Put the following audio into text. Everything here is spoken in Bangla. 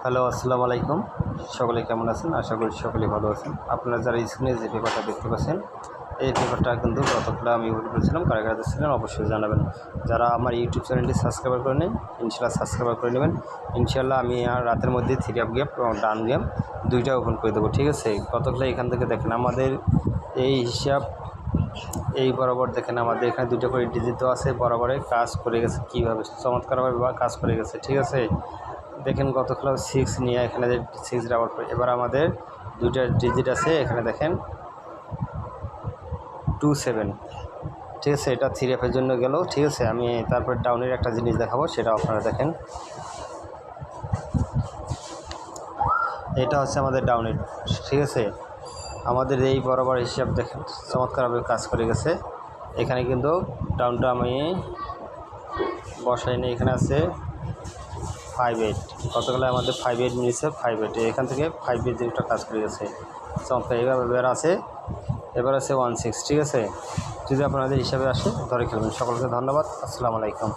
হ্যালো, আসসালামু আলাইকুম। সকলে কেমন আছেন? আশা করি সকলেই ভালো আছেন। আপনারা যারা স্ক্রিনে যে পেপারটা দেখতে পাচ্ছেন, এই পেপারটা কিন্তু গতকাল আমি উপলোড করেছিলাম। কারা কারা দেখছিলেন অবশ্যই জানাবেন। যারা আমার ইউটিউব চ্যানেলটি সাবস্ক্রাইব করে নেন, ইনশাআল্লাহ সাবস্ক্রাইব করে নেবেন। ইনশাআল্লাহ আমি আর রাতের মধ্যে 3 আপ গেম এবং ডান গেম 2টা ওপেন করে দেবো, ঠিক আছে? গতকাল এখান থেকে দেখেন আমাদের এই হিসাব এই বরাবর দেখেন আমাদের এখানে 2টা করে ডিজিট দেওয়া আছে। বরাবরে কাজ করে গেছে, কীভাবে চমৎকারভাবে কাজ করে গেছে, ঠিক আছে? দেখেন গতকাল 6 নিয়ে এখানে যে 6 ডাবল করে এবার আমাদের 2টা ডিজিট আছে। এখানে দেখেন 27, ঠিক আছে? এটা 3 এফের জন্য গেল, ঠিক আছে? আমি তারপর ডাউনের একটা জিনিস দেখাবো, সেটা আপনারা দেখেন। এটা হচ্ছে আমাদের ডাউনের, ঠিক আছে? আমাদের এই বরাবর হিসাব দেখেন চমৎকারভাবে কাজ করে গেছে। এখানে কিন্তু ডাউনটা আমি বসাইনি, এখানে আছে 58। গতকালে আমাদের 58 মিনিটসে 58, এখান থেকে 58 জিনিসটা কাজ করে গেছে চমৎকার। এবার আছে 16, ঠিক আছে? যদি আপনাদের হিসাবে আসে ধরে খেলবেন। সকলকে ধন্যবাদ। আসসালামু আলাইকুম।